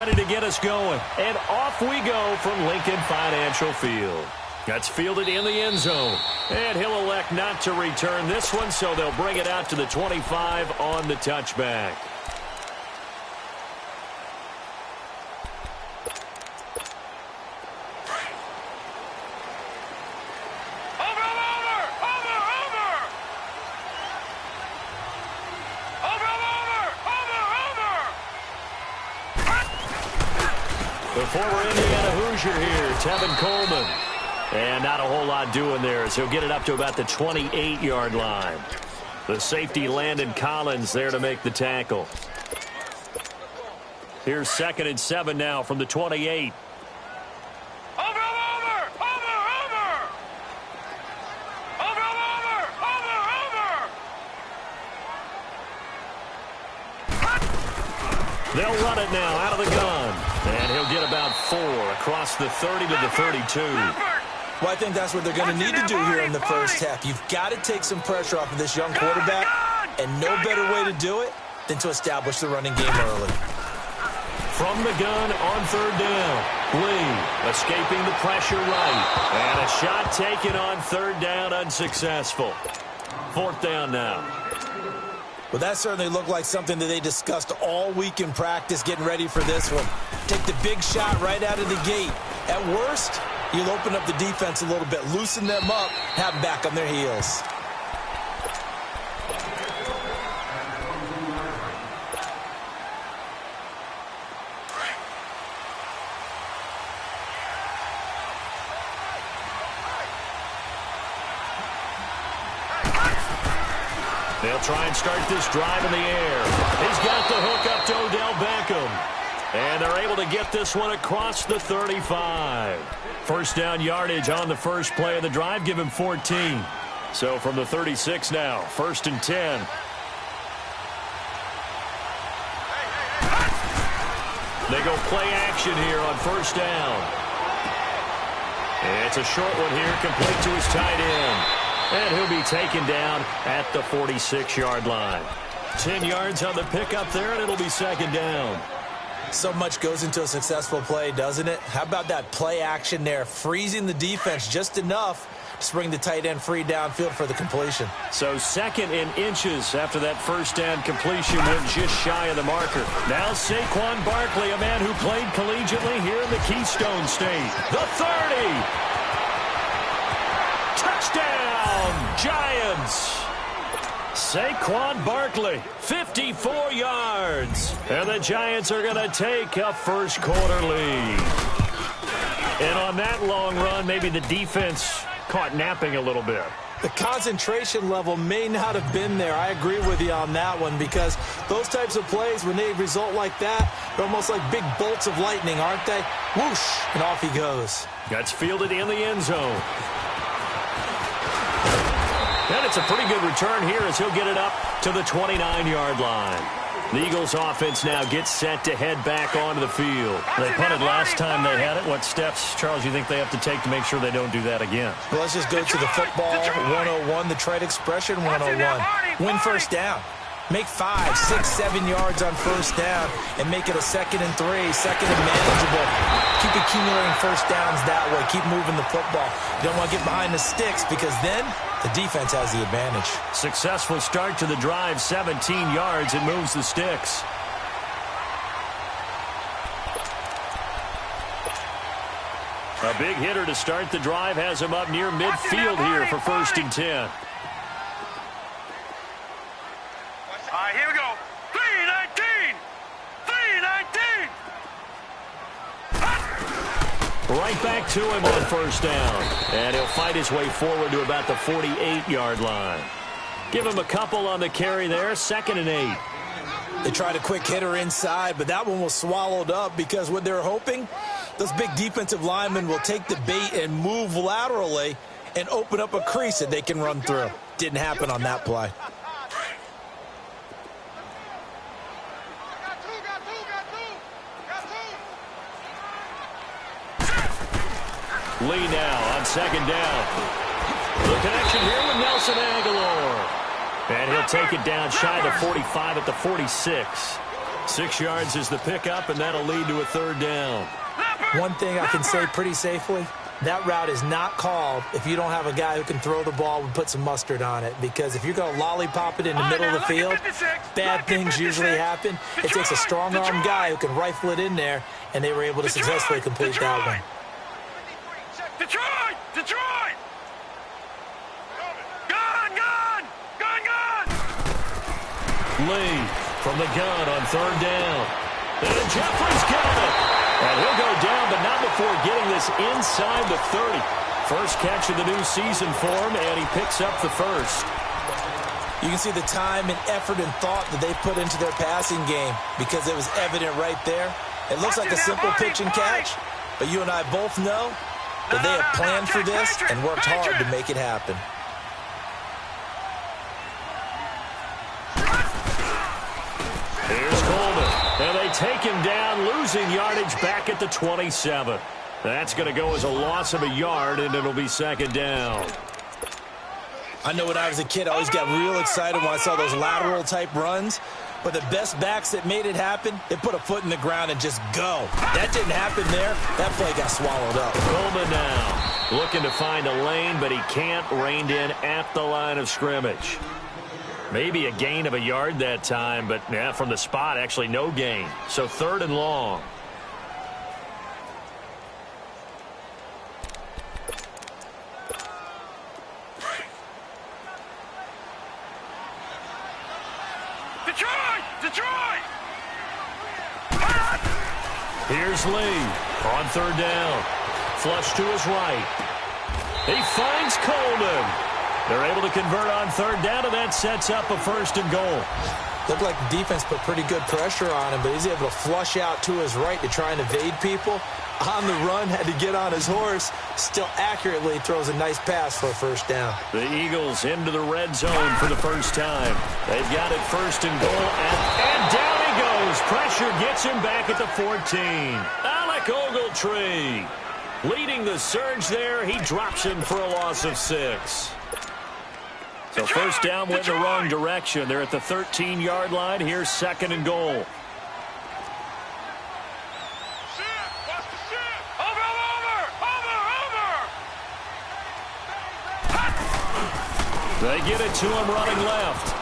ready to get us going. And off we go from Lincoln Financial Field. That's fielded in the end zone. And he'll elect not to return this one, so they'll bring it out to the 25 on the touchback. The former Indiana Hoosier here, Tevin Coleman. And not a whole lot doing there as he'll get it up to about the 28-yard line. The safety Landon Collins there to make the tackle. Here's 2nd and 7 now from the 28. They'll run it now out of the gun. And he'll get about 4 across the 30 to the 32. Well, I think that's what they're going to need to do here in the first half. You've got to take some pressure off of this young quarterback, and no better way to do it than to establish the running game early. From the gun on 3rd down. Lee escaping the pressure right. And a shot taken on 3rd down, unsuccessful. 4th down now. Well, that certainly looked like something that they discussed all week in practice getting ready for this one. Take the big shot right out of the gate. At worst, you'll open up the defense a little bit, loosen them up, have them back on their heels. They'll try and start this drive in the air. He's got the hook up to Odell Beckham. And they're able to get this one across the 35. First down yardage on the first play of the drive. Give him 14. So from the 36 now, 1st and 10. They go play action here on 1st down. It's a short one here, complete to his tight end. And he'll be taken down at the 46-yard line. 10 yards on the pickup there, and it'll be 2nd down. So much goes into a successful play, doesn't it? How about that play action there, freezing the defense just enough to bring the tight end free downfield for the completion. So 2nd and inches after that first down completion went just shy of the marker. Now Saquon Barkley, a man who played collegiately here in the Keystone State. The 30. Touchdown, Giants. Saquon Barkley, 54 yards. And the Giants are going to take a first quarter lead. And on that long run, maybe the defense caught napping a little bit. The concentration level may not have been there. I agree with you on that one, because those types of plays, when they result like that, they're almost like big bolts of lightning, aren't they? Whoosh, and off he goes. Gets fielded in the end zone. And it's a pretty good return here as he'll get it up to the 29-yard line. The Eagles offense now gets set to head back onto the field. They punted last time they had it. What steps, Charles, you think they have to take to make sure they don't do that again? Well, let's just go to the football 101, the trade expression 101. Win first down. Make 5, 6, 7 yards on first down and make it a 2nd and 3, 2nd and manageable. Keep accumulating first downs that way. Keep moving the football. You don't want to get behind the sticks, because then the defense has the advantage. Successful start to the drive, 17 yards, and moves the sticks. A big hitter to start the drive has him up near midfield here for 1st and 10. Here we go. 3-19. 3-19. Right back to him on first down. And he'll fight his way forward to about the 48-yard line. Give him a couple on the carry there. 2nd and 8. They tried a quick hitter inside, but that one was swallowed up, because what they're hoping, those big defensive linemen will take the bait and move laterally and open up a crease that they can run through. Didn't happen on that play. Lee now on 2nd down. The connection here with Nelson Aguilar. And he'll take it down shy of 45 at the 46. 6 yards is the pickup, and that'll lead to a 3rd down. One thing I can say pretty safely, that route is not called if you don't have a guy who can throw the ball and put some mustard on it. Because if you're going to lollipop it in the middle of the field, bad things usually happen. It takes a strong-arm guy who can rifle it in there, and they were able to successfully complete that one. Detroit! Detroit! Gun! Gun! Gun! Gun! Lee from the gun on 3rd down. And Jeffrey's got it. And he'll go down, but not before getting this inside the 30. First catch of the new season for him, and he picks up the first. You can see the time and effort and thought that they put into their passing game because it was evident right there. It looks like a simple pitch and catch, but you and I both know that they have planned for this and worked hard to make it happen. Here's Coleman, and they take him down, losing yardage back at the 27. That's going to go as a loss of a yard, and it'll be 2nd down. I know when I was a kid, I always got real excited when I saw those lateral-type runs. But the best backs that made it happen, they put a foot in the ground and just go. That didn't happen there. That play got swallowed up. Coleman now looking to find a lane, but he can't. Reined in at the line of scrimmage. Maybe a gain of a yard that time, but yeah, from the spot, actually no gain. So 3rd and long. Detroit! Detroit! Here's Lee on 3rd down. Flush to his right. He finds Coleman. They're able to convert on 3rd down, and that sets up a 1st and goal. Looked like the defense put pretty good pressure on him, but he's able to flush out to his right to try and evade people. On the run, had to get on his horse. Still accurately throws a nice pass for a 1st down. The Eagles into the red zone for the first time. They've got it 1st and goal, and down he goes. Pressure gets him back at the 14. Alec Ogletree leading the surge there. He drops him for a loss of 6. So 1st down went in the wrong direction. They're at the 13-yard line. Here's 2nd and goal. They get it to him running left.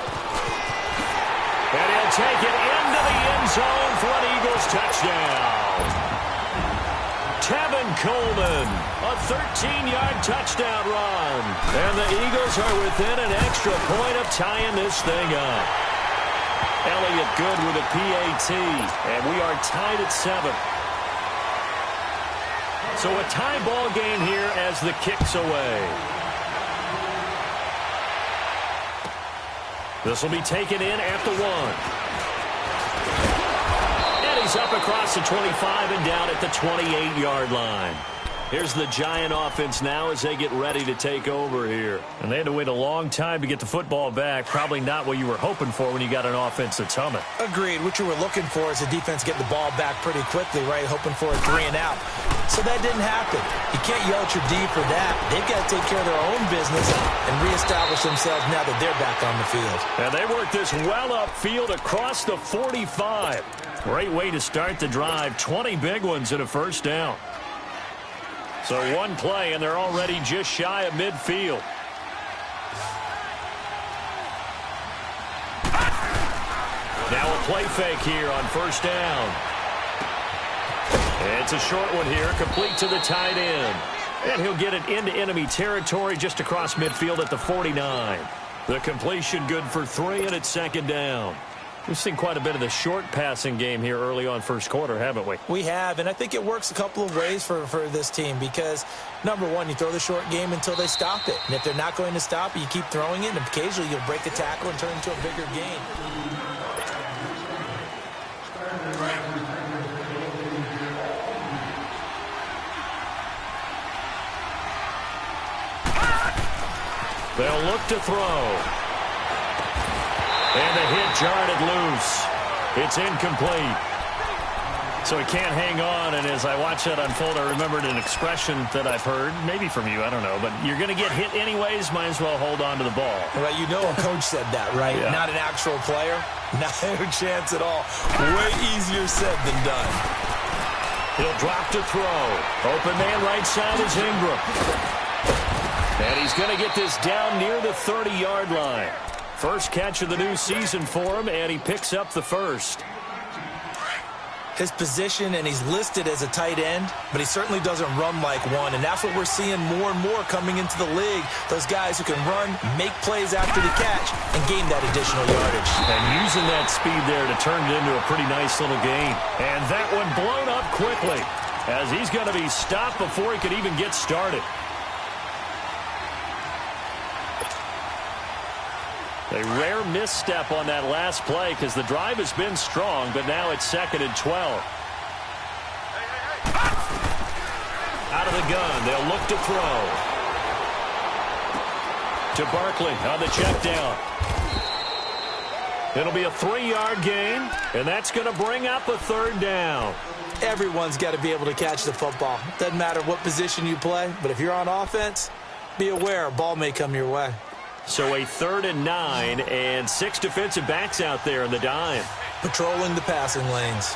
And he'll take it into the end zone for an Eagles touchdown. Tevin Coleman, a 13-yard touchdown run. And the Eagles are within an extra point of tying this thing up. Elliott good with a PAT, and we are tied at 7. So a tie ball game here as the kick's away. This will be taken in at the 1. And he's up across the 25 and down at the 28-yard line. Here's the Giant offense now as they get ready to take over here. And they had to wait a long time to get the football back. Probably not what you were hoping for when you got an offense that's humming. Agreed. What you were looking for is the defense getting the ball back pretty quickly, right? Hoping for a 3 and out. So that didn't happen. You can't yell at your D for that. They've got to take care of their own business and reestablish themselves now that they're back on the field. And they worked this well upfield across the 45. Great way to start the drive. 20 big ones and a 1st down. So 1 play, and they're already just shy of midfield. Now a play fake here on 1st down. It's a short one here, complete to the tight end. And he'll get it into enemy territory just across midfield at the 49. The completion good for 3, and it's 2nd down. We've seen quite a bit of the short passing game here early on 1st quarter, haven't we? We have, and I think it works a couple of ways for this team because, number one, you throw the short game until they stop it. And if they're not going to stop it, you keep throwing it, and occasionally you'll break a tackle and turn it into a bigger game. They'll look to throw. And the hit jarred it loose. It's incomplete. So he can't hang on, and as I watch that unfold, I remembered an expression that I've heard, maybe from you, I don't know, but you're going to get hit anyways, might as well hold on to the ball. Well, you know a coach said that, right? Yeah. Not an actual player. No chance at all. Way easier said than done. He'll drop to throw. Open man right side is Ingram. And he's going to get this down near the 30-yard line. First catch of the new season for him, and he picks up the first. His position, and he's listed as a tight end, but he certainly doesn't run like one, and that's what we're seeing more and more coming into the league. Those guys who can run, make plays after the catch, and gain that additional yardage. And using that speed there to turn it into a pretty nice little gain. And that one blown up quickly, as he's going to be stopped before he could even get started. A rare misstep on that last play because the drive has been strong, but now it's 2nd and 12. Out of the gun, they'll look to throw. To Barkley on the check down. It'll be a 3-yard gain, and that's going to bring up a 3rd down. Everyone's got to be able to catch the football. Doesn't matter what position you play, but if you're on offense, be aware a ball may come your way. So a 3rd and 9, and 6 defensive backs out there in the dime. Patrolling the passing lanes.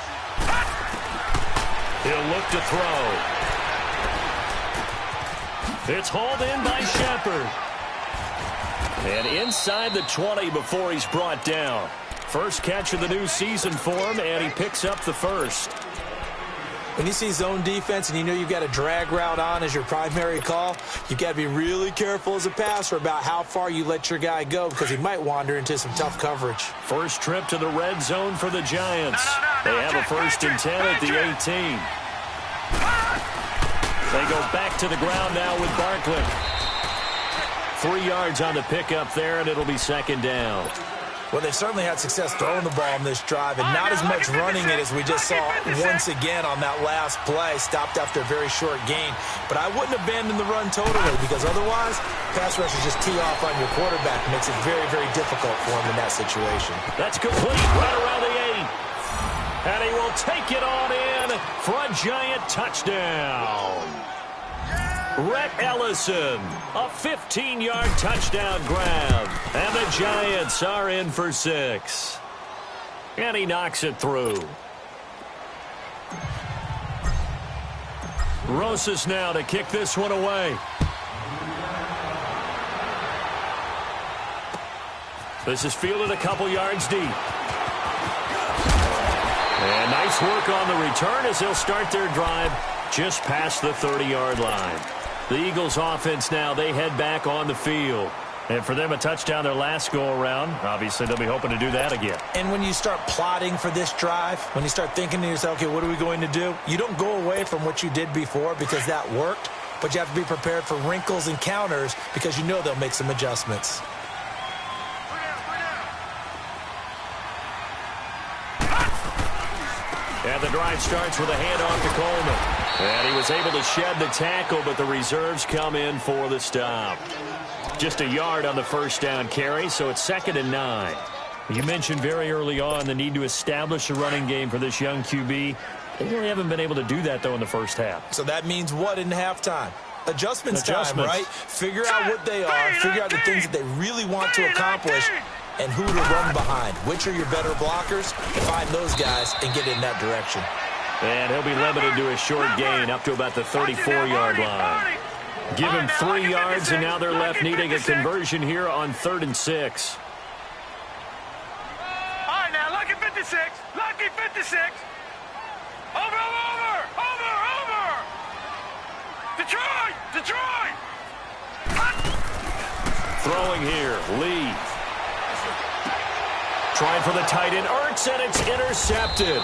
He'll look to throw. It's hauled in by Shepard. And inside the 20 before he's brought down. First catch of the new season for him, and he picks up the first. When you see zone defense and you know you've got a drag route on as your primary call, you've got to be really careful as a passer about how far you let your guy go because he might wander into some tough coverage. First trip to the red zone for the Giants. They have a 1st and 10 at the 18. They go back to the ground now with Barkley. 3 yards on the pickup there, and it'll be 2nd down. Well, they've certainly had success throwing the ball in this drive, and not as much running it as we just saw once again on that last play, stopped after a very short gain. But I wouldn't abandon the run totally, because otherwise, pass rushers just tee off on your quarterback. It makes it very, very difficult for him in that situation. That's complete right around the 8. And he will take it on in for a Giant touchdown. Rhett Ellison, a 15-yard touchdown grab. And the Giants are in for 6. And he knocks it through. Rosas now to kick this one away. This is fielded a couple yards deep. And nice work on the return as they'll start their drive just past the 30-yard line. The Eagles offense now, they head back on the field. And for them, a touchdown their last go-around. Obviously, they'll be hoping to do that again. And when you start plotting for this drive, when you start thinking to yourself, okay, what are we going to do? You don't go away from what you did before because that worked, but you have to be prepared for wrinkles and counters because you know they'll make some adjustments. And the drive starts with a handoff to Coleman. And he was able to shed the tackle, but the reserves come in for the stop. Just a yard on the first down carry, so it's 2nd and 9. You mentioned very early on the need to establish a running game for this young QB. They really haven't been able to do that, though, in the first half. So that means what in halftime? Adjustments time, right? Figure out what they are, figure out the things that they really want to accomplish, and who to run behind. Which are your better blockers? Find those guys and get in that direction. And he'll be limited to a short gain up to about the 34-yard line. Give him 3 yards, and now they're left needing a conversion here on 3rd and 6. All right, now, lucky 56. Lucky 56. Over. Detroit! Detroit! Throwing here, Lee. Trying for the tight end, Ertz, and it's intercepted.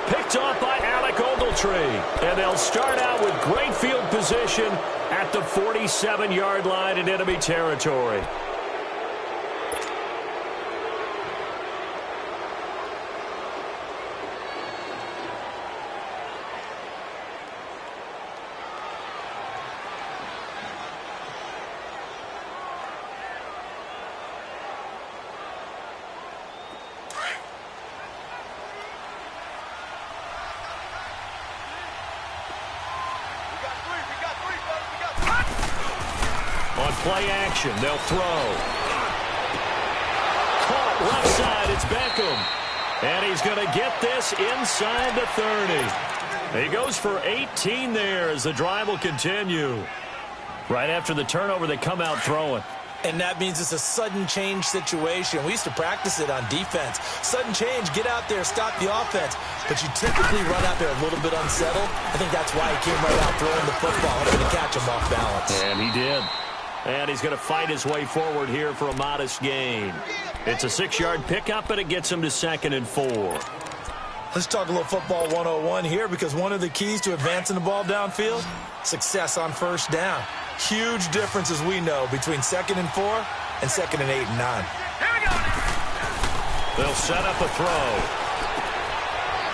Picked off by Alec Ogletree. And they'll start out with great field position at the 47-yard line in enemy territory. play action. They'll throw. Caught left side. It's Beckham. And he's going to get this inside the 30. He goes for 18 there as the drive will continue. Right after the turnover, they come out throwing. And that means it's a sudden change situation. We used to practice it on defense. Sudden change, get out there, stop the offense. But you typically run out there a little bit unsettled. I think that's why he came right out throwing the football, hoping to catch him off balance. And he did. And he's going to fight his way forward here for a modest gain. It's a 6-yard pickup, and it gets him to 2nd and 4. Let's talk a little football 101 here, because one of the keys to advancing the ball downfield, success on first down. Huge difference, as we know, between 2nd and 4 and 2nd and 8 and 9. Here we go. They'll set up a throw.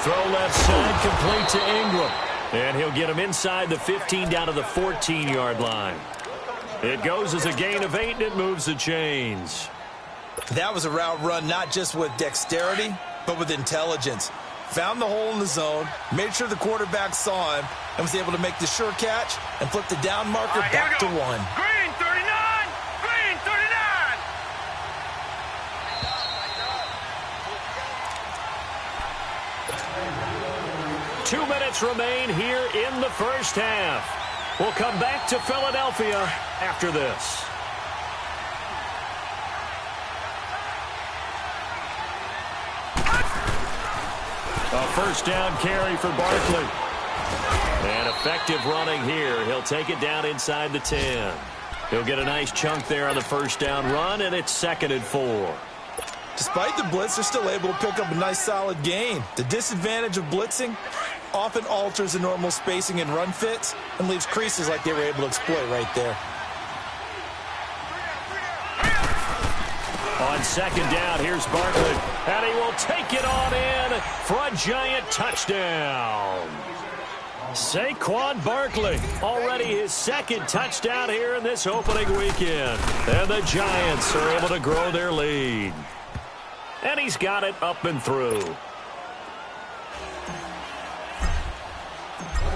Throw left side, complete to Ingram. And he'll get him inside the 15 down to the 14-yard line. It goes as a gain of 8, and it moves the chains. That was a route run not just with dexterity, but with intelligence. Found the hole in the zone, made sure the quarterback saw him, and was able to make the sure catch and flip the down marker back to 1. Green 39! Green 39! 2 minutes remain here in the first half. We'll come back to Philadelphia after this. A first down carry for Barkley. And effective running here. He'll take it down inside the 10. He'll get a nice chunk there on the first down run, and it's 2nd and 4. Despite the blitz, they're still able to pick up a nice solid gain. The disadvantage of blitzing often alters the normal spacing and run fits and leaves creases like they were able to exploit right there. On 2nd down, here's Barkley, and he will take it on in for a giant touchdown. Saquon Barkley, already his 2nd touchdown here in this opening weekend. And the Giants are able to grow their lead. And he's got it up and through.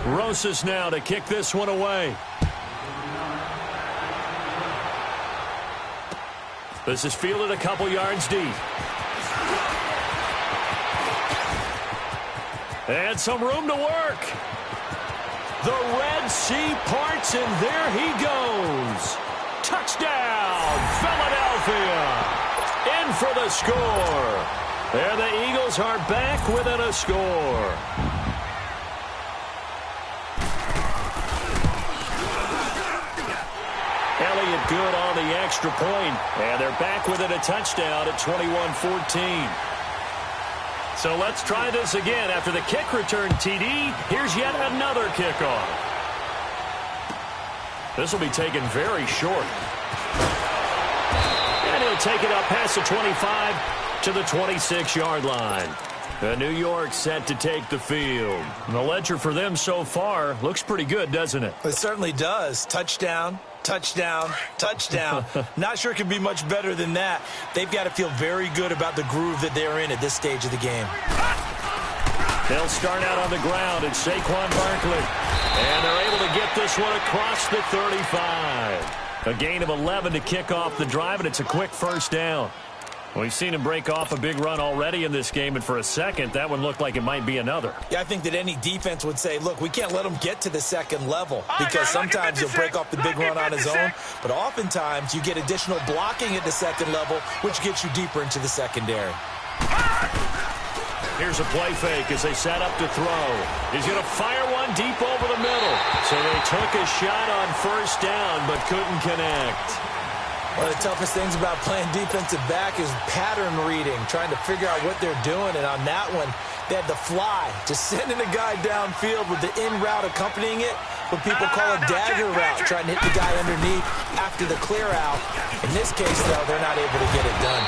Rosas now to kick this one away. This is fielded a couple yards deep. And some room to work. The Red Sea parts, and there he goes. Touchdown, Philadelphia. In for the score. And the Eagles are back within a score. Elliott good on the extra point, and they're back within a touchdown at 21-14. So let's try this again. After the kick return TD, here's yet another kickoff. This will be taken very short. And he'll take it up past the 25 to the 26-yard line. New York set to take the field. The ledger for them so far looks pretty good, doesn't it? It certainly does. Touchdown, touchdown, touchdown. Not sure it can be much better than that. They've got to feel very good about the groove that they're in at this stage of the game. They'll start out on the ground. It's Saquon Barkley. And they're able to get this one across the 35. A gain of 11 to kick off the drive, and it's a quick first down. We've seen him break off a big run already in this game, and for a second, that one looked like it might be another. Yeah, I think that any defense would say, look, we can't let him get to the second level, because sometimes he'll break off the big run on his own, but oftentimes you get additional blocking at the second level, which gets you deeper into the secondary. Here's a play fake as they set up to throw. He's going to fire one deep over the middle. So they took a shot on first down, but couldn't connect. One of the toughest things about playing defensive back is pattern reading, trying to figure out what they're doing. And on that one, they had the fly, just sending a guy downfield with the in route accompanying it, what people call a dagger route, trying to hit the guy underneath after the clear out. In this case, though, they're not able to get it done.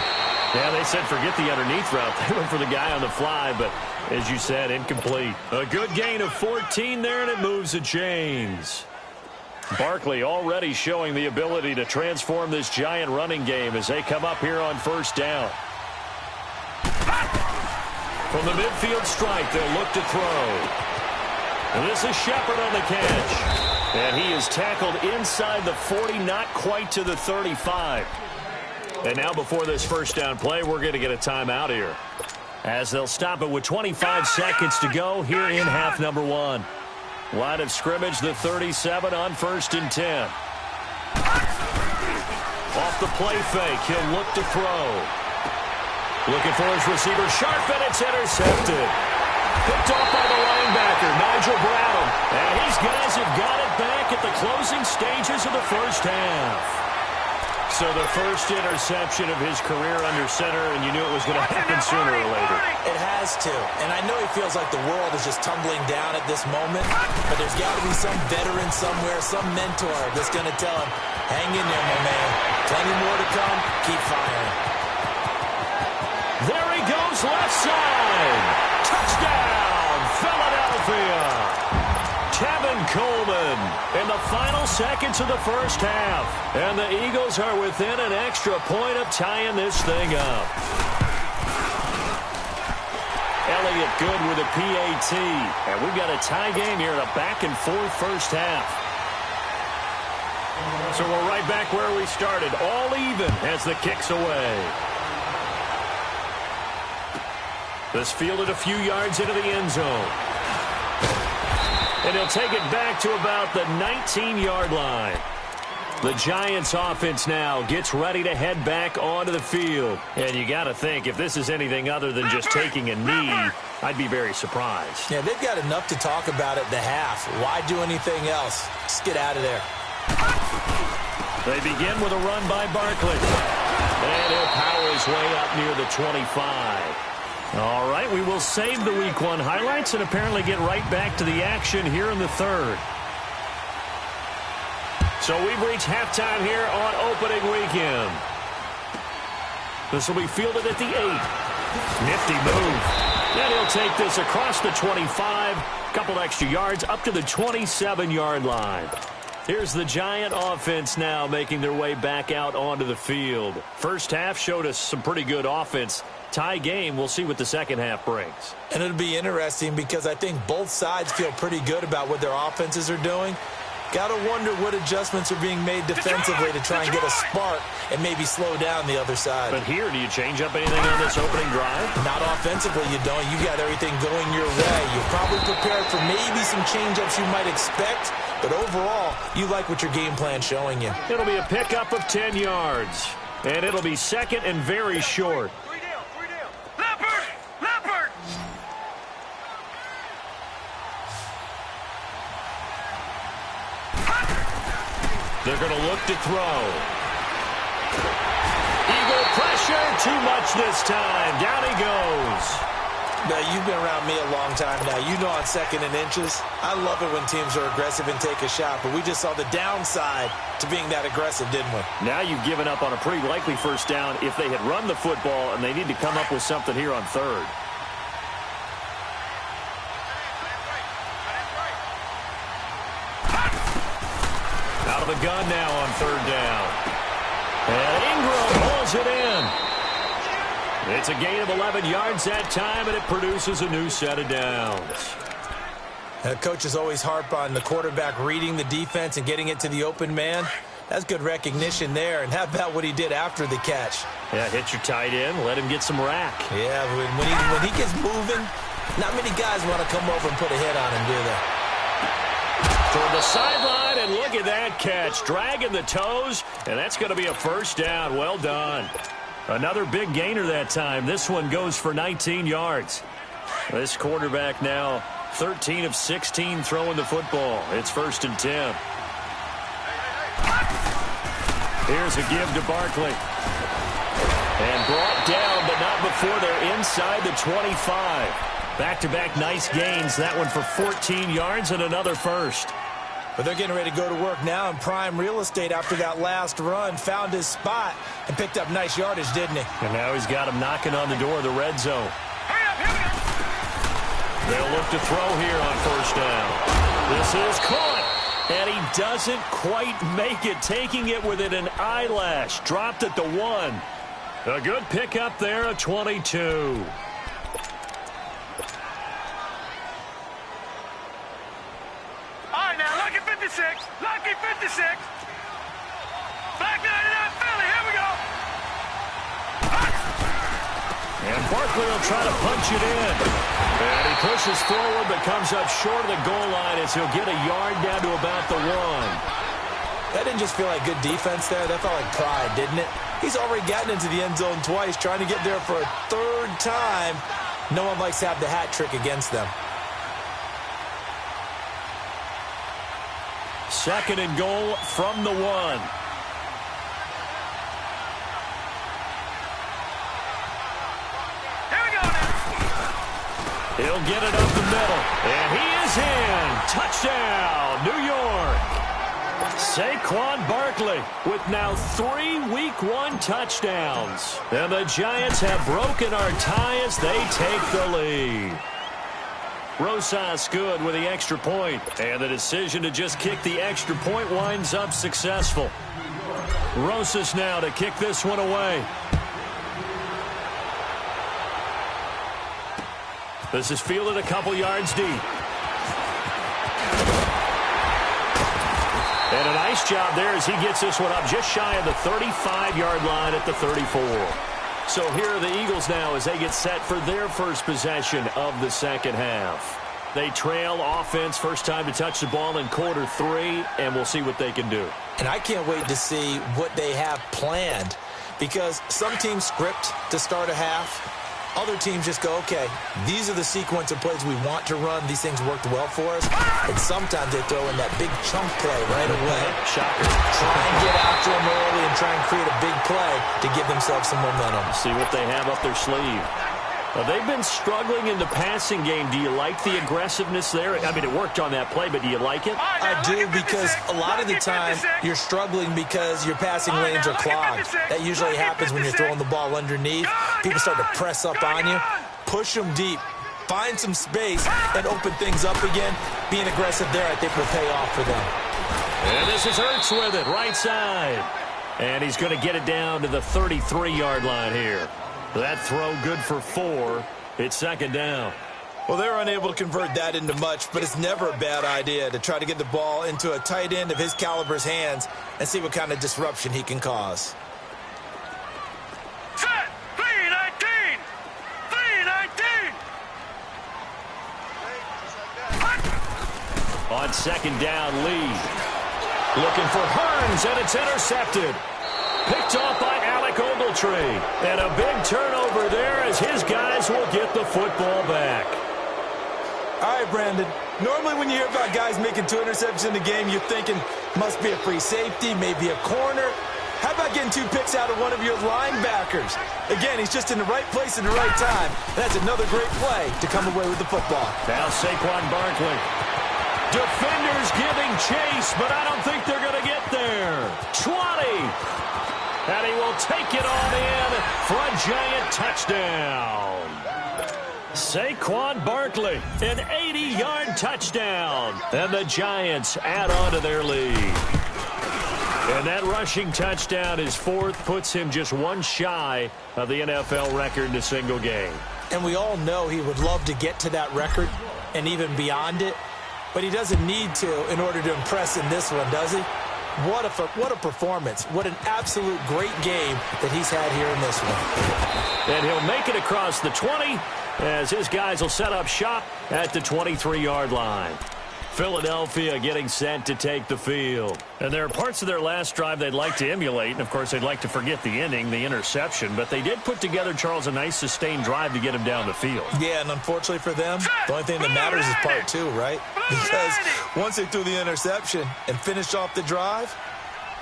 Yeah, they said forget the underneath route. They went for the guy on the fly, but as you said, incomplete. A good gain of 14 there, and it moves the chains. Barkley already showing the ability to transform this giant running game as they come up here on first down. From the midfield strike, they'll look to throw. And this is Shepard on the catch. And he is tackled inside the 40, not quite to the 35. And now before this first down play, we're going to get a timeout here, as they'll stop it with 25 seconds to go here in half number one. Line of scrimmage, the 37 on 1st and 10. Off the play fake, he'll look to throw. Looking for his receiver, sharp, and it's intercepted. Picked off by the linebacker, Nigel Bradham. And these guys have got it back at the closing stages of the first half. So the first interception of his career under center, and you knew it was going to happen sooner or later. It has to. And I know he feels like the world is just tumbling down at this moment, but there's got to be some veteran somewhere, some mentor that's going to tell him, hang in there, my man. Plenty more to come. Keep firing. There he goes, left side. Touchdown, Philadelphia. Tevin Coleman in the final seconds of the first half. And the Eagles are within an extra point of tying this thing up. Elliott good with a PAT. And we've got a tie game here in a back-and-forth first half. So we're right back where we started. All even as the kick's away. This fielded a few yards into the end zone. And he'll take it back to about the 19-yard line. The Giants offense now gets ready to head back onto the field. And you got to think, if this is anything other than just taking a knee, I'd be very surprised. Yeah, they've got enough to talk about at the half. Why do anything else? Just get out of there. They begin with a run by Barkley. And he'll power his way up near the 25. All right, we will save the Week 1 highlights and apparently get right back to the action here in the third. So we've reached halftime here on opening weekend. This will be fielded at the 8. Nifty move. And he'll take this across the 25, a couple extra yards up to the 27-yard line. Here's the Giant offense now making their way back out onto the field. First half showed us some pretty good offense. Tie game, we'll see what the second half brings. And it'll be interesting because I think both sides feel pretty good about what their offenses are doing. Got to wonder what adjustments are being made defensively to try and get a spark and maybe slow down the other side. But here, do you change up anything on this opening drive? Not offensively, you don't. You got everything going your way. You're probably prepared for maybe some change-ups you might expect, but overall, you like what your game plan's showing you. It'll be a pickup of 10 yards, and it'll be second and very short. They're going to look to throw. Eagle pressure, too much this time. Down he goes. Now, you've been around me a long time now. You know on 2nd and inches, I love it when teams are aggressive and take a shot, but we just saw the downside to being that aggressive, didn't we? Now you've given up on a pretty likely first down if they had run the football, and they need to come up with something here on third. Out of the gun now on third down. And Ingram pulls it in. It's a gain of 11 yards that time, and it produces a new set of downs. Coaches always harp on the quarterback reading the defense and getting it to the open man. That's good recognition there. And how about what he did after the catch? Yeah, hit your tight end, let him get some rack. Yeah, when he gets moving, not many guys want to come over and put a hit on him, do they? Toward the sideline, and look at that catch. Dragging the toes, and that's going to be a first down. Well done. Another big gainer that time. This one goes for 19 yards. This quarterback now 13 of 16 throwing the football. It's 1st and 10. Here's a give to Barkley. And brought down, but not before they're inside the 25. Back-to-back nice gains. That one for 14 yards and another first. But they're getting ready to go to work now in prime real estate after that last run. Found his spot and picked up nice yardage, didn't he? And now he's got him knocking on the door of the red zone. They'll look to throw here on first down. This is caught. And he doesn't quite make it, taking it within an eyelash. Dropped at the 1. A good pickup there at 22. All right, now look at 56. 56. Lucky 56. Black 99 Philly. Here we go. And Barkley will try to punch it in. And he pushes forward but comes up short of the goal line as he'll get a yard down to about the 1. That didn't just feel like good defense there. That felt like pride, didn't it? He's already gotten into the end zone twice, trying to get there for a third time. No one likes to have the hat trick against them. 2nd and goal from the 1. He'll get it up the middle, and he is in. Touchdown, New York. Saquon Barkley with now 3 Week 1 touchdowns. And the Giants have broken our tie as they take the lead. Rosas good with the extra point, and the decision to just kick the extra point winds up successful. Rosas now to kick this one away. This is fielded a couple yards deep. And a nice job there as he gets this one up just shy of the 35-yard line at the 34. So here are the Eagles now as they get set for their first possession of the second half. They trail offense first time to touch the ball in quarter 3, and we'll see what they can do. And I can't wait to see what they have planned, because some teams script to start a half. Other teams just go, okay, these are the sequence of plays we want to run. These things worked well for us. And sometimes they throw in that big chunk play right away. Shocker. Try and get after them early and try and create a big play to give themselves some momentum. See what they have up their sleeve. They've been struggling in the passing game. Do you like the aggressiveness there? I mean, it worked on that play, but do you like it? I do, because a lot of the time you're struggling because your passing lanes are clogged. That usually happens when you're throwing the ball underneath. People start to press up on you. Push them deep. Find some space and open things up again. Being aggressive there, I think, will pay off for them. And this is Hurts with it, right side. And he's going to get it down to the 33-yard line here. That throw good for 4. It's 2nd down. Well, they're unable to convert that into much, but it's never a bad idea to try to get the ball into a tight end of his caliber's hands and see what kind of disruption he can cause. Set. 3-19. 3-19. On 2nd down, Lee. Looking for Hearns, and it's intercepted. Picked off by Alec Ogletree. And a big turnover there as his guys will get the football back. All right, Brandon. Normally when you hear about guys making 2 interceptions in the game, you're thinking must be a free safety, maybe a corner. How about getting 2 picks out of one of your linebackers? Again, he's just in the right place at the right time. That's another great play to come away with the football. Now Saquon Barkley. Defenders giving chase, but I don't think they're going to get there. 20. And he will take it on in for a Giant touchdown. Saquon Barkley, an 80-yard touchdown. And the Giants add on to their lead. And that rushing touchdown, his 4th, puts him just 1 shy of the NFL record in a single game. And we all know he would love to get to that record and even beyond it. But he doesn't need to in order to impress in this one, does he? What a performance. What an absolute great game that he's had here in this one. And he'll make it across the 20 as his guys will set up shop at the 23-yard line. Philadelphia getting set to take the field. And there are parts of their last drive they'd like to emulate. And, of course, they'd like to forget the ending, the interception. But they did put together, Charles, a nice sustained drive to get him down the field. Yeah, and unfortunately for them, the only thing that matters is part 2, right? Because once they threw the interception and finished off the drive,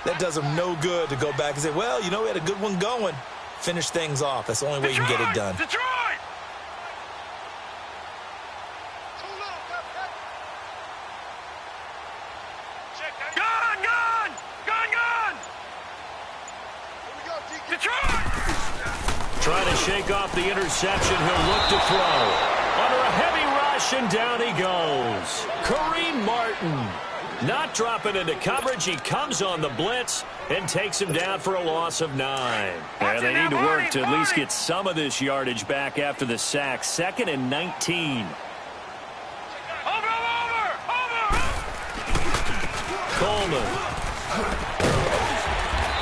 that does them no good to go back and say, well, you know, we had a good one going. Finish things off. That's the only way you can get it done. Detroit! Trying to shake off the interception. He'll look to throw. Under a heavy rush, and down he goes. Kareem Martin not dropping into coverage. He comes on the blitz and takes him down for a loss of 9. And they need to work to at least get some of this yardage back after the sack. 2nd and 19. Coleman.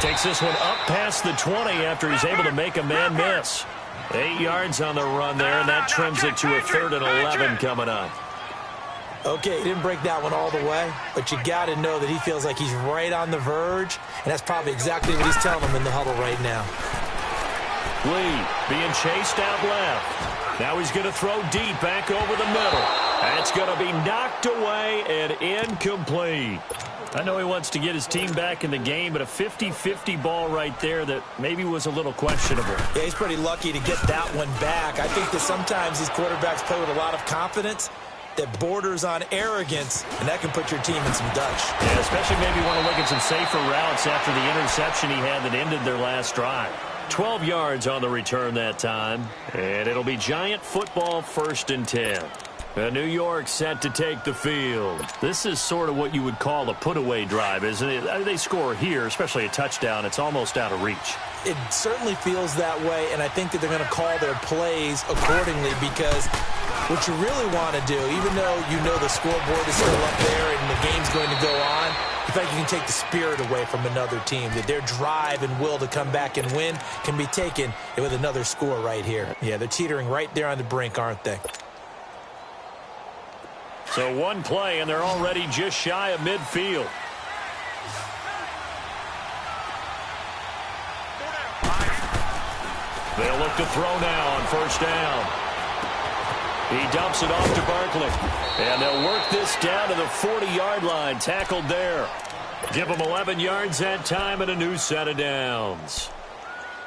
Takes this one up past the 20 after he's able to make a man miss. 8 yards on the run there, and that trims it to a 3rd and 11 coming up. Okay, he didn't break that one all the way, but you got to know that he feels like he's right on the verge, and that's probably exactly what he's telling him in the huddle right now. Lee being chased out left. Now he's going to throw deep back over the middle. That's going to be knocked away and incomplete. I know he wants to get his team back in the game, but a 50-50 ball right there that maybe was a little questionable. Yeah, he's pretty lucky to get that one back. I think that sometimes these quarterbacks play with a lot of confidence that borders on arrogance, and that can put your team in some dutch. Yeah, especially maybe want to look at some safer routes after the interception he had that ended their last drive. 12 yards on the return that time, and it'll be Giant football 1st and 10. New York set to take the field. This is sort of what you would call a put-away drive, isn't it? They score here, especially a touchdown. It's almost out of reach. It certainly feels that way, and I think that they're going to call their plays accordingly because what you really want to do, even though you know the scoreboard is still up there and the game's going to go on, you think you can take the spirit away from another team, that their drive and will to come back and win can be taken with another score right here. Yeah, they're teetering right there on the brink, aren't they? So one play, and they're already just shy of midfield. They'll look to throw now on 1st down. He dumps it off to Barkley. And they'll work this down to the 40-yard line. Tackled there. Give them 11 yards that time and a new set of downs.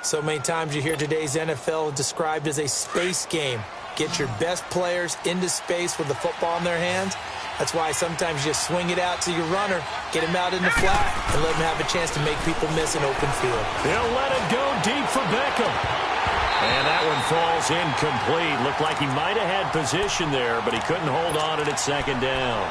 So many times you hear today's NFL described as a space game. Get your best players into space with the football in their hands. That's why sometimes you just swing it out to your runner, get him out in the flat, and let him have a chance to make people miss an open field. He'll let it go deep for Beckham. And that one falls incomplete. Looked like he might have had position there, but he couldn't hold on at 2nd down.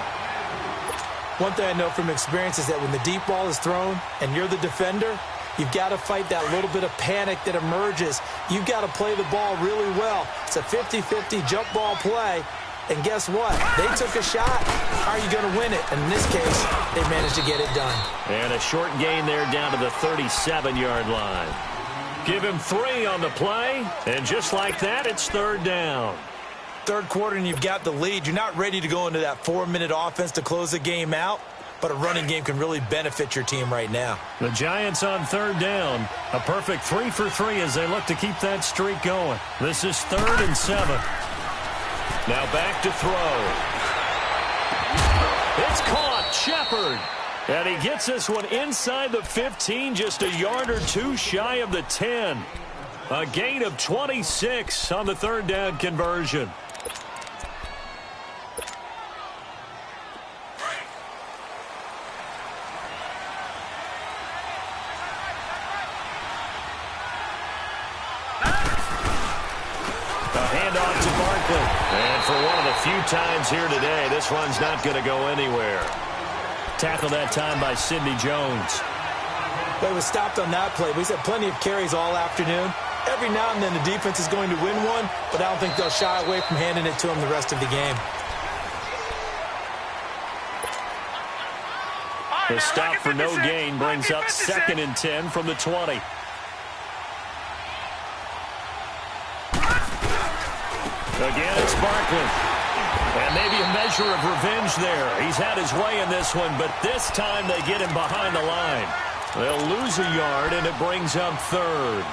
One thing I know from experience is that when the deep ball is thrown and you're the defender, you've got to fight that little bit of panic that emerges. You've got to play the ball really well. It's a 50-50 jump ball play. And guess what? They took a shot. How are you going to win it? And in this case, they managed to get it done. And a short gain there down to the 37-yard line. Give him 3 on the play. And just like that, it's 3rd down. 3rd quarter and you've got the lead. You're not ready to go into that 4-minute offense to close the game out. But a running game can really benefit your team right now. The Giants on 3rd down. A perfect 3 for 3 as they look to keep that streak going. This is 3rd and 7. Now back to throw. It's caught. Shepard. And he gets this one inside the 15, just a yard or 2 shy of the 10. A gain of 26 on the 3rd down conversion. Handoff to Barkley. And for one of the few times here today, this one's not going to go anywhere. Tackled that time by Sidney Jones. But he was stopped on that play. He's had plenty of carries all afternoon. Every now and then the defense is going to win one, but I don't think they'll shy away from handing it to him the rest of the game. The stop for no gain brings up 2nd and 10 from the 20. Again, it's Barkley. And maybe a measure of revenge there. He's had his way in this one, but this time they get him behind the line. They'll lose a yard, and it brings up 3rd.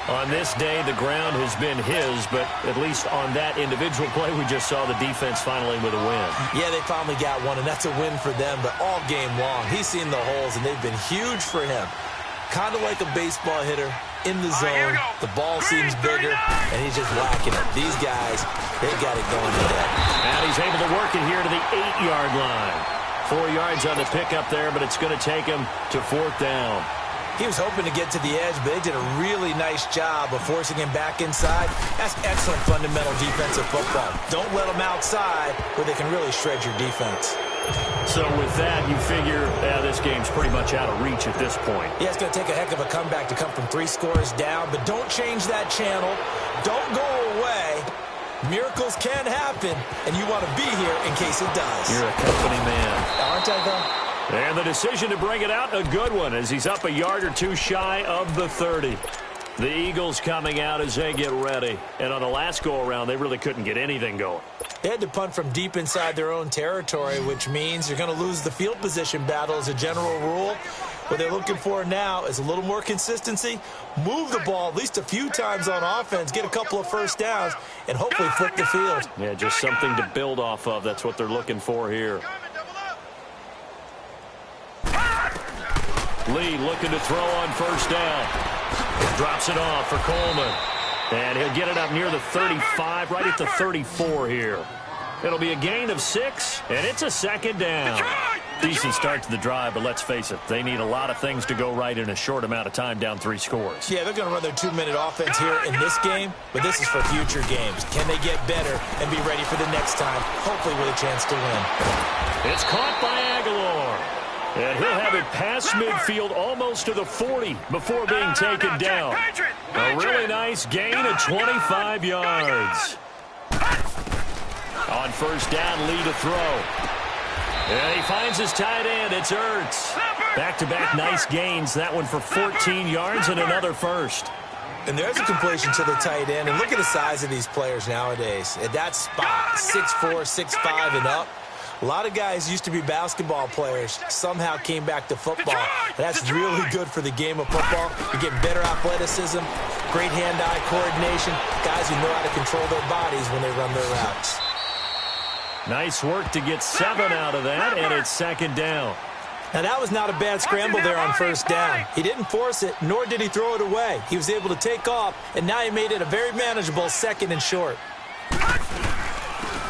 On this day, the ground has been his, but at least on that individual play, we just saw the defense finally with a win. Yeah, they finally got one, and that's a win for them, but all game long, he's seen the holes, and they've been huge for him. Kind of like a baseball hitter in the zone. The ball seems bigger, and he's just whacking it. These guys, they got it going today. And he's able to work it here to the 8-yard line. 4 yards on the pickup there, but it's going to take him to 4th down. He was hoping to get to the edge, but they did a really nice job of forcing him back inside. That's excellent fundamental defensive football. Don't let them outside where they can really shred your defense. So with that, you figure this game's pretty much out of reach at this point. Yeah, it's going to take a heck of a comeback to come from 3 scores down, but don't change that channel. Don't go away. Miracles can happen, and you want to be here in case it does. You're a company man. Aren't I, though? And the decision to bring it out, a good one, as he's up a yard or two shy of the 30. The Eagles coming out as they get ready. And on the last go-around, they really couldn't get anything going. They had to punt from deep inside their own territory, which means you're going to lose the field position battle as a general rule. What they're looking for now is a little more consistency, move the ball at least a few times on offense, get a couple of first downs, and hopefully flip the field. Yeah, just something to build off of. That's what they're looking for here. Lee looking to throw on first down. Drops it off for Coleman. And he'll get it up near the 35, right at the 34 here. It'll be a gain of 6, and it's a second down. Decent start to the drive, but let's face it, they need a lot of things to go right in a short amount of time, down 3 scores. Yeah, they're going to run their 2-minute offense here in this game, but this is for future games. Can they get better and be ready for the next time, hopefully with a chance to win? It's caught by Aguilar. And he'll have it past midfield almost to the 40 before being taken down. A really nice gain of 25 yards. On first down, Lee to throw. And he finds his tight end. It's Ertz. Back-to-back nice gains. That one for 14 yards and another first. And there's a completion to the tight end. And look at the size of these players nowadays. At that spot, 6'4", 6'5", and up. A lot of guys used to be basketball players, somehow came back to football. That's really good for the game of football. You're getting better athleticism, great hand-eye coordination, guys who know how to control their bodies when they run their routes. Nice work to get 7 out of that, and it's second down. Now, that was not a bad scramble there on first down. He didn't force it, nor did he throw it away. He was able to take off, and now he made it a very manageable second and short.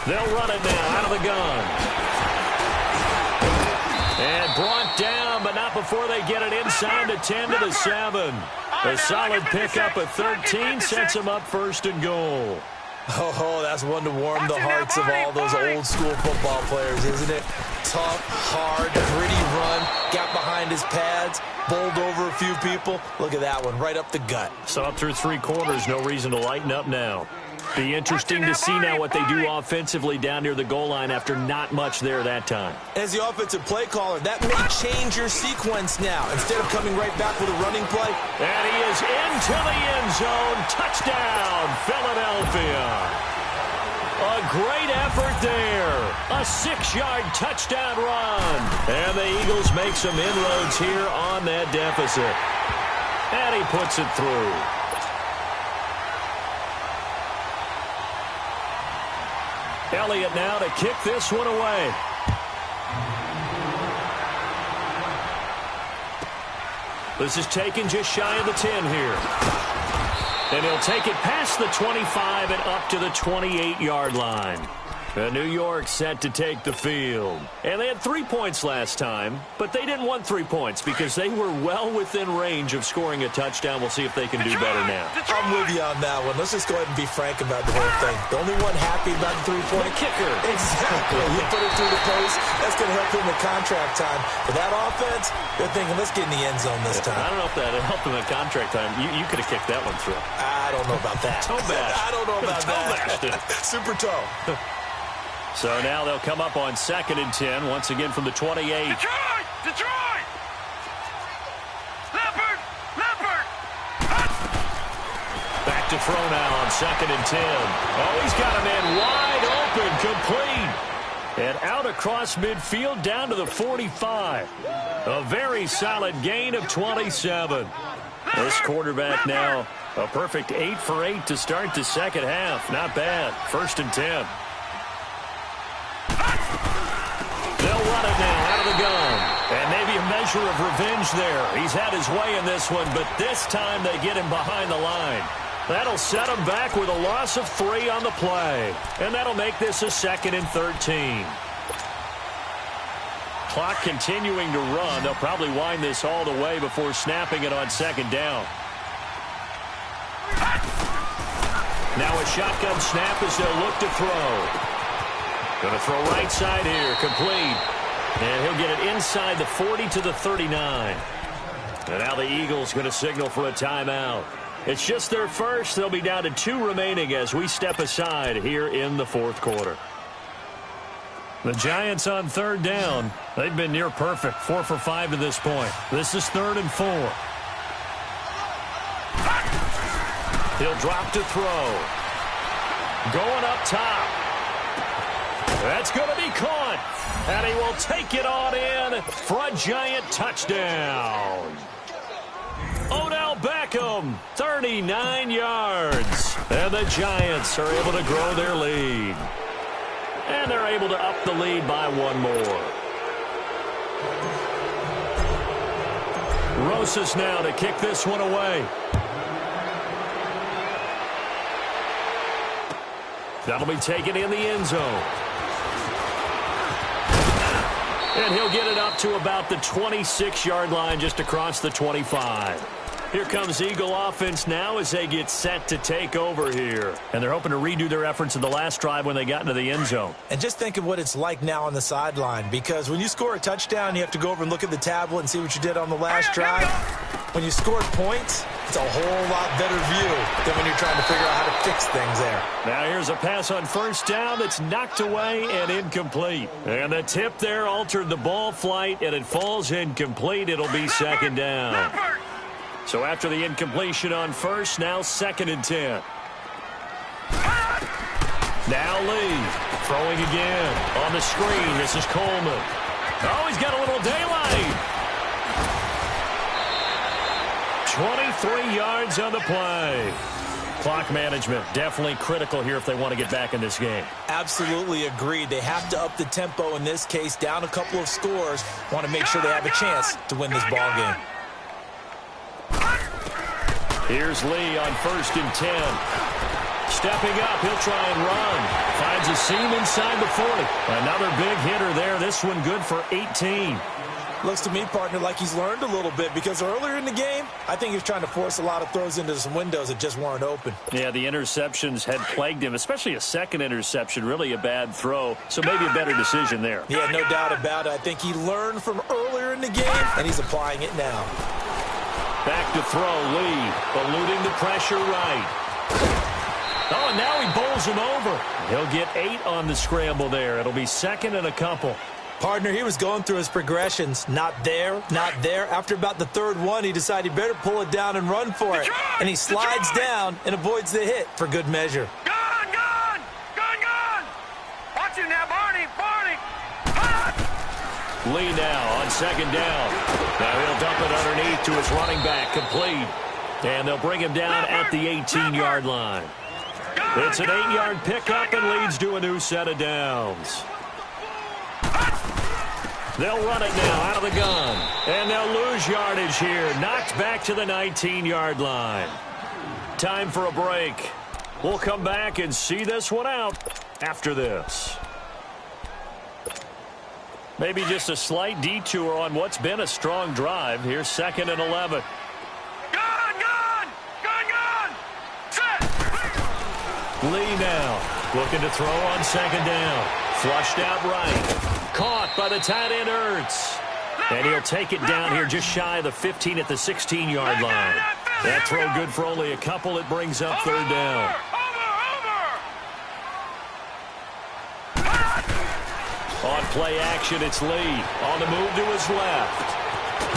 They'll run it now out of the gun. And brought down, but not before they get it inside the 10 to the 7. A solid pickup of 13 sets them up first and goal. Oh, that's one to warm the hearts of all those old-school football players, isn't it? Tough, hard, gritty run, got behind his pads, bowled over a few people. Look at that one, right up the gut. So up through 3 quarters, no reason to lighten up now. Be interesting to see now what they do offensively down near the goal line after not much there that time. As the offensive play caller, that may change your sequence now. Instead of coming right back with a running play. And he is into the end zone. Touchdown, Philadelphia. A great effort there. A 6-yard touchdown run. And the Eagles make some inroads here on that deficit. And he puts it through. Elliott now to kick this one away. This is taken just shy of the 10 here. And he'll take it past the 25 and up to the 28-yard line. New York set to take the field. And they had 3 points last time, but they didn't want 3 points because they were well within range of scoring a touchdown. We'll see if they can do better now. I'm with you on that one. Let's just go ahead and be frank about the whole thing. The only one happy about the 3-point kicker. Exactly. He put it through the post. That's going to help him in contract time. For that offense, they're thinking, let's get in the end zone this time. I don't know if that helped him in contract time. You could have kicked that one through. I don't know about that. Toe bash. I don't know about that. Super toe. So now they'll come up on 2nd and 10, once again from the 28. Detroit! Leopard! Back to throw now on 2nd and 10. Oh, he's got a man wide open, complete. And out across midfield down to the 45. A very solid gain of 27. This quarterback now a perfect 8 for 8 to start the second half. Not bad. 1st and 10. They'll run it now out of the gun. And maybe a measure of revenge there. He's had his way in this one, but this time they get him behind the line. That'll set him back with a loss of 3 on the play. And that'll make this a 2nd and 13. Clock continuing to run. They'll probably wind this all the way before snapping it on 2nd down. Now a shotgun snap as they'll look to throw. Going to throw right side here, complete. And he'll get it inside the 40 to the 39. And now the Eagles going to signal for a timeout. It's just their first. They'll be down to 2 remaining as we step aside here in the 4th quarter. The Giants on third down. They've been near perfect, 4 for 5 to this point. This is 3rd and 4. He'll drop to throw. Going up top. That's going to be caught. And he will take it on in for a Giant touchdown. Odell Beckham, 39 yards. And the Giants are able to grow their lead. And they're able to up the lead by 1 more. Rosas now to kick this one away. That'll be taken in the end zone. And he'll get it up to about the 26-yard line, just across the 25. Here comes Eagle offense now as they get set to take over here. And they're hoping to redo their efforts in the last drive when they got into the end zone. And just think of what it's like now on the sideline, because when you score a touchdown, you have to go over and look at the tablet and see what you did on the last drive. When you scored points, it's a whole lot better view than when you're trying to figure out how to fix things there. Now here's a pass on first down that's knocked away and incomplete. And the tip there altered the ball flight, and it falls incomplete. It'll be 2nd down. So after the incompletion on first, now 2nd and 10. Now Lee throwing again on the screen. This is Coleman. Oh, he's got a little daylight. 23 yards on the play. Clock management definitely critical here if they want to get back in this game. Absolutely agreed. They have to up the tempo in this case, down a couple of scores. Want to make sure they have a chance to win this ball game. Here's Lee on 1st and 10. Stepping up, he'll try and run. Finds a seam inside the 40. Another big hitter there. This one good for 18. Looks to me, partner, like he's learned a little bit, because earlier in the game, I think he was trying to force a lot of throws into some windows that just weren't open. Yeah, the interceptions had plagued him, especially a second interception, really a bad throw. So maybe a better decision there. Yeah, no doubt about it. I think he learned from earlier in the game, and he's applying it now. Back to throw, Lee, eluding the pressure right. Oh, and now he bowls him over. He'll get 8 on the scramble there. It'll be 2nd and a couple. Partner, he was going through his progressions. Not there, not there. After about the 3rd one, he decided he better pull it down and run for it. And he slides down and avoids the hit for good measure. Gone, gone, gone, gone. Watch it now, Barney, Barney. Lee now on 2nd down. Now he'll dump it underneath to his running back, complete. And they'll bring him down at the 18-yard line. It's an 8-yard pickup and leads to a new set of downs. They'll run it now out of the gun. And they'll lose yardage here. Knocked back to the 19-yard line. Time for a break. We'll come back and see this one out after this. Maybe just a slight detour on what's been a strong drive. Here's 2nd and 11. Gone, gone, gone, gone. Set. Lee now looking to throw on 2nd down. Flushed out right. Caught by the tight end, Ertz. And he'll take it down here just shy of the 15 at the 16-yard line. That throw good for only a couple. It brings up 3rd down. On play action, it's Lee. On the move to his left.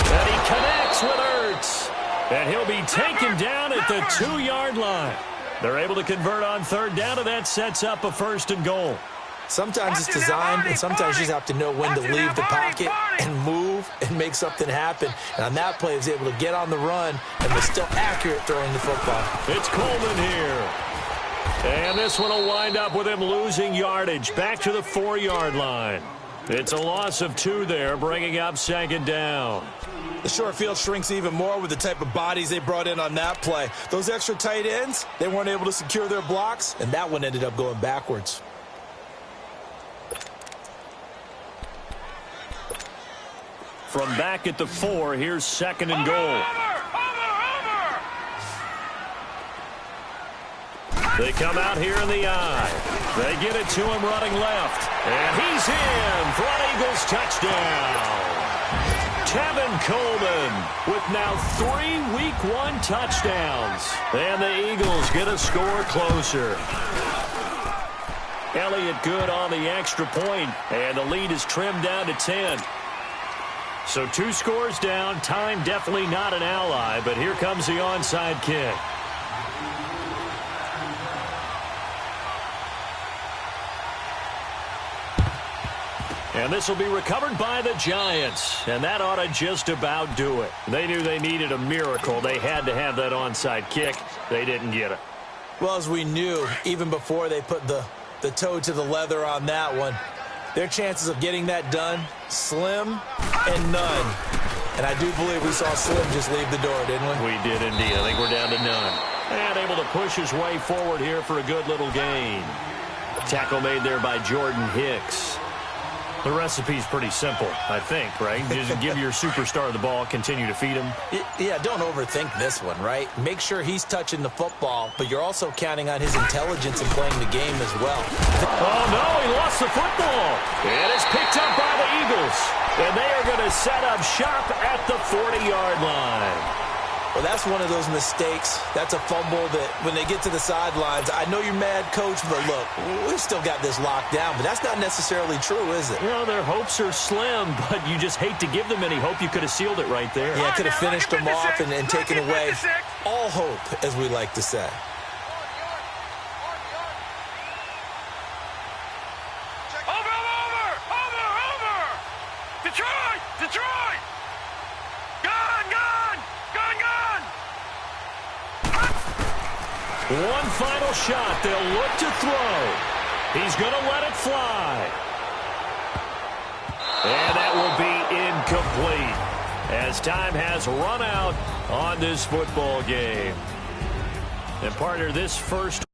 And he connects with Ertz. And he'll be taken down at the 2-yard line. They're able to convert on 3rd down, and that sets up a 1st and goal. Sometimes it's designed, and sometimes you just have to know when to leave the pocket and move and make something happen. And on that play, he was able to get on the run and was still accurate throwing the football. It's Coleman here. And this one will wind up with him losing yardage back to the 4-yard line. It's a loss of 2 there, bringing up 2nd down. The short field shrinks even more with the type of bodies they brought in on that play. Those extra tight ends, they weren't able to secure their blocks, and that one ended up going backwards. From back at the 4, here's 2nd and goal. They come out here in the eye. They get it to him running left. And he's in for an Eagles touchdown. Tevin Coleman with now 3 Week 1 touchdowns. And the Eagles get a score closer. Elliott good on the extra point, and the lead is trimmed down to 10. So 2 scores down. Time definitely not an ally, but here comes the onside kick. And this will be recovered by the Giants, and that ought to just about do it. They knew they needed a miracle. They had to have that onside kick. They didn't get it. Well, as we knew, even before they put the toe to the leather on that one, their chances of getting that done, slim and none. And I do believe we saw Slim just leave the door, didn't we? We did indeed. I think we're down to none. And able to push his way forward here for a good little gain. Tackle made there by Jordan Hicks. The recipe's pretty simple, I think, right? You just give your superstar the ball, continue to feed him. Yeah, don't overthink this one, right? Make sure he's touching the football, but you're also counting on his intelligence in playing the game as well. Oh, no, he lost the football. And it's picked up by the Eagles. And they are going to set up shop at the 40-yard line. Well, that's one of those mistakes. That's a fumble that when they get to the sidelines, I know you're mad, Coach, but look, we've still got this locked down. But that's not necessarily true, is it? Well, their hopes are slim, but you just hate to give them any hope. You could have sealed it right there. Yeah, could have finished them off and taken away all hope, as we like to say. Over! Detroit! Gone! One final shot. They'll look to throw. He's going to let it fly. And that will be incomplete as time has run out on this football game. And partner, this first